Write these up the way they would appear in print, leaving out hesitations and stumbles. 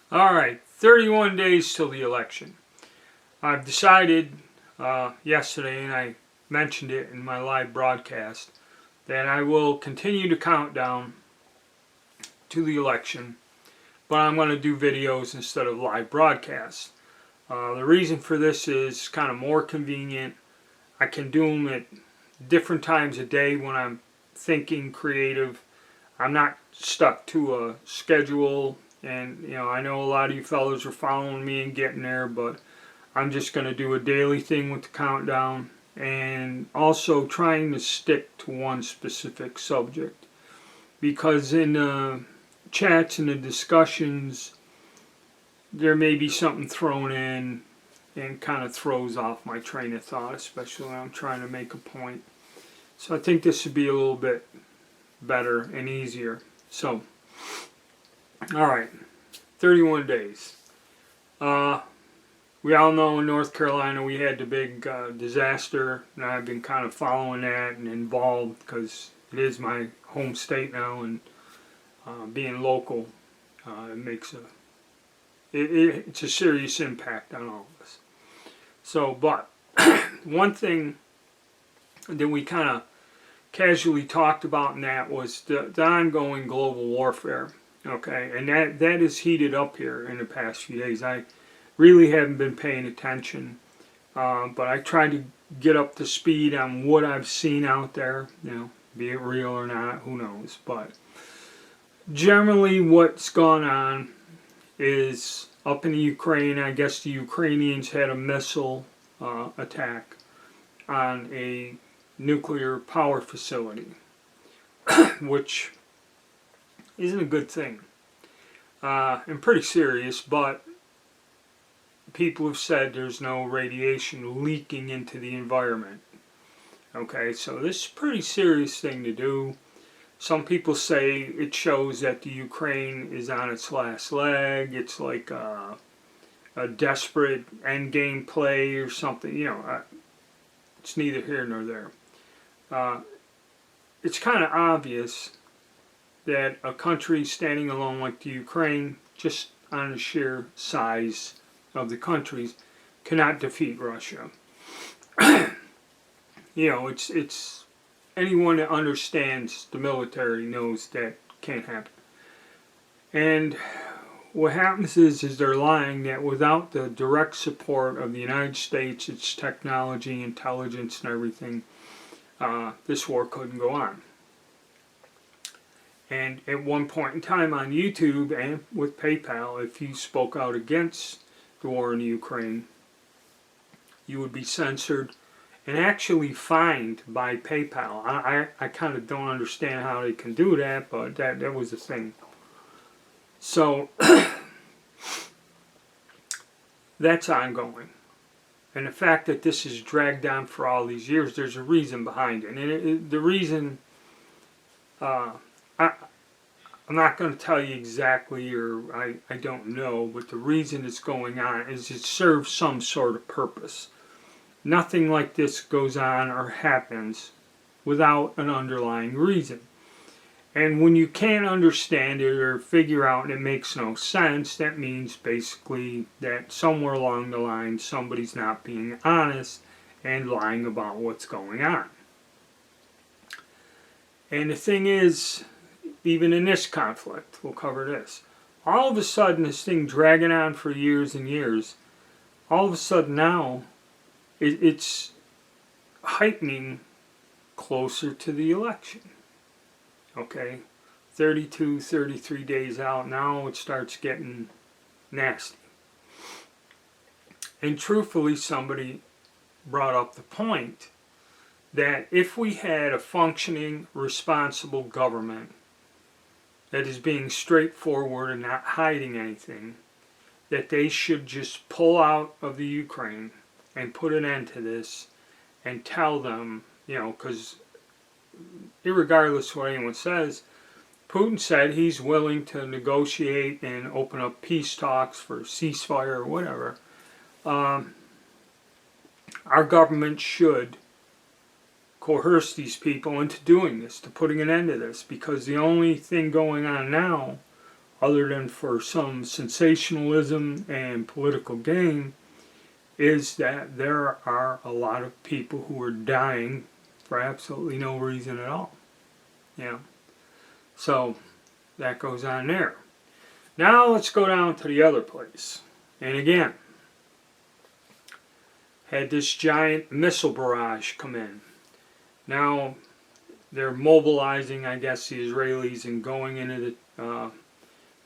Alright, 31 days till the election. I've decided yesterday, and I mentioned it in my live broadcast, that I will continue to count down to the election, but I'm going to do videos instead of live broadcasts. The reason for this is kind of more convenient. I can do them at different times of day when I'm thinking creative. I'm not stuck to a schedule, and I know a lot of you fellows are following me and getting there, but I'm just going to do a daily thing with the countdown, and also trying to stick to one specific subject, because in the chats and the discussions there may be something thrown in and kind of throws off my train of thought, especially when I'm trying to make a point. So I think this should be a little bit better and easier. So, alright, 31 days. We all know in North Carolina we had the big disaster, and I've been kind of following that and involved because it is my home state now, and being local, it makes it's a serious impact on all of us. So, but one thing that we kind of casually talked about in that was the ongoing global warfare. Okay, and that is heated up here in the past few days. I really haven't been paying attention, but I tried to get up to speed on what I've seen out there. Be it real or not, who knows? But generally, what's gone on is up in the Ukraine. I guess the Ukrainians had a missile attack on a nuclear power facility, which isn't a good thing, and pretty serious, but people have said there's no radiation leaking into the environment. Okay, so this is a pretty serious thing to do. Some people say it shows that the Ukraine is on its last leg. It's like a desperate endgame play or something. It's neither here nor there. It's kind of obvious that a country standing alone like the Ukraine, just on the sheer size of the countries, cannot defeat Russia. It's anyone that understands the military knows that can't happen. And what happens is they're lying that without the direct support of the United States, its technology, intelligence, and everything, this war couldn't go on. And at one point in time on YouTube and with PayPal, if you spoke out against the war in the Ukraine, you would be censored and actually fined by PayPal. I kind of don't understand how they can do that, but that was the thing. So that's ongoing. And the fact that this is dragged on for all these years, there's a reason behind it. And the reason, I'm not going to tell you exactly, or I don't know, but the reason it's going on is it serves some sort of purpose. Nothing like this goes on or happens without an underlying reason. And when you can't understand it or figure out and it makes no sense, that means basically that somewhere along the line somebody's not being honest and lying about what's going on. And the thing is, even in this conflict, we'll cover this, all of a sudden this thing dragging on for years and years, all of a sudden now it's heightening closer to the election. Okay, 32, 33 days out, now it starts getting nasty. And truthfully, somebody brought up the point that if we had a functioning, responsible government that is being straightforward and not hiding anything, that they should just pull out of the Ukraine and put an end to this and tell them, because irregardless of what anyone says, Putin said he's willing to negotiate and open up peace talks for ceasefire or whatever. Our government should coerce these people into doing this, to putting an end to this, because the only thing going on now other than for some sensationalism and political gain, is that there are a lot of people who are dying for absolutely no reason at all. Yeah. So that goes on there. Now let's go down to the other place. And again, had this giant missile barrage come in. Now they're mobilizing, I guess, the Israelis and going into the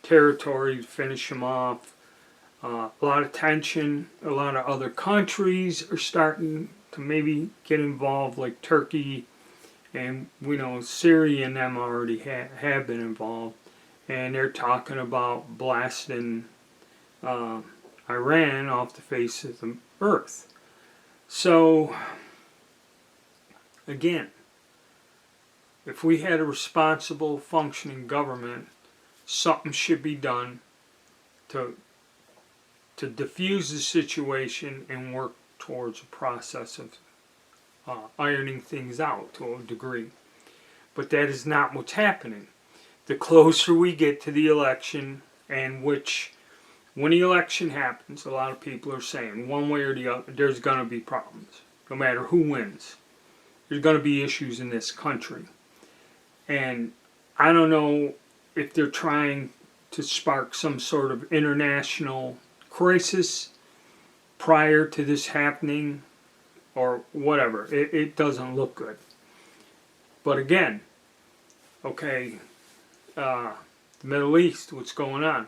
territory to finish them off. A lot of tension. A lot of other countries are starting to maybe get involved, like Turkey, and we know Syria and them already have been involved. And they're talking about blasting Iran off the face of the earth. So, again, if we had a responsible, functioning government, something should be done to diffuse the situation and work towards a process of ironing things out to a degree. But that is not what's happening. The closer we get to the election, and which, when the election happens, a lot of people are saying one way or the other, there's going to be problems. No matter who wins, there's going to be issues in this country. And I don't know if they're trying to spark some sort of international crisis prior to this happening or whatever. It doesn't look good. But again, okay, the Middle East, what's going on?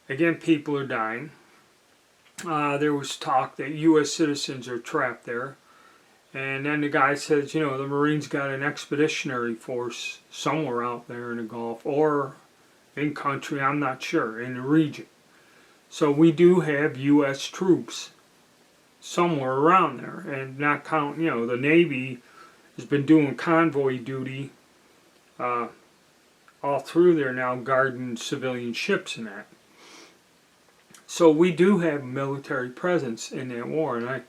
Again, people are dying. There was talk that U.S. citizens are trapped there. And then the guy says, the Marines got an expeditionary force somewhere out there in the Gulf or in country, I'm not sure, in the region. So we do have U.S. troops somewhere around there. And not count, the Navy has been doing convoy duty all through there now, guarding civilian ships and that. So we do have military presence in that war, and I'm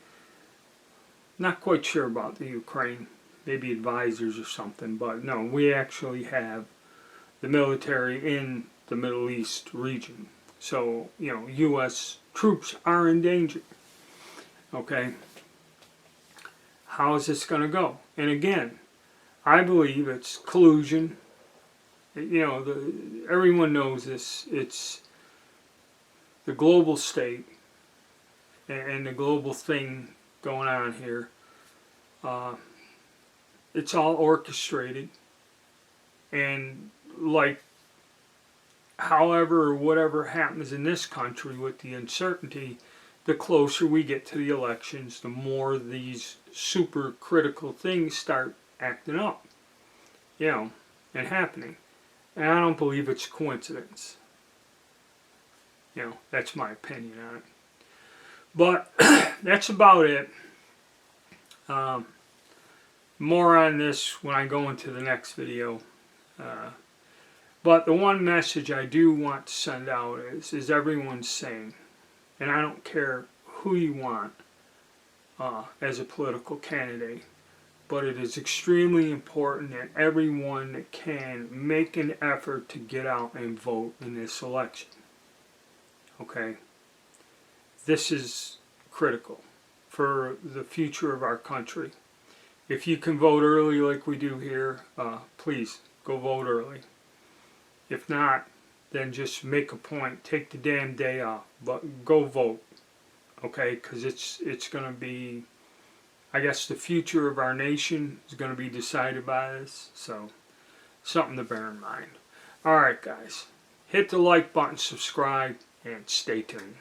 not quite sure about the Ukraine, maybe advisors or something, but no, we actually have the military in the Middle East region. So, U.S. troops are in danger. Okay? How is this going to go? And again, I believe it's collusion. Everyone knows this. It's the global state and the global thing going on here. It's all orchestrated, and like however or whatever happens in this country with the uncertainty, the closer we get to the elections, the more these super critical things start acting up, and happening. And I don't believe it's coincidence. That's my opinion on it. But that's about it. More on this when I go into the next video. But the one message I do want to send out is everyone's saying, and I don't care who you want as a political candidate, but it is extremely important that everyone that can make an effort to get out and vote in this election. Okay? This is critical for the future of our country. If you can vote early like we do here, please go vote early. If not, then just make a point. Take the damn day off, but go vote. Okay? Because it's going to be, I guess, the future of our nation is going to be decided by this. So, something to bear in mind. Alright, guys. Hit the like button, subscribe, and stay tuned.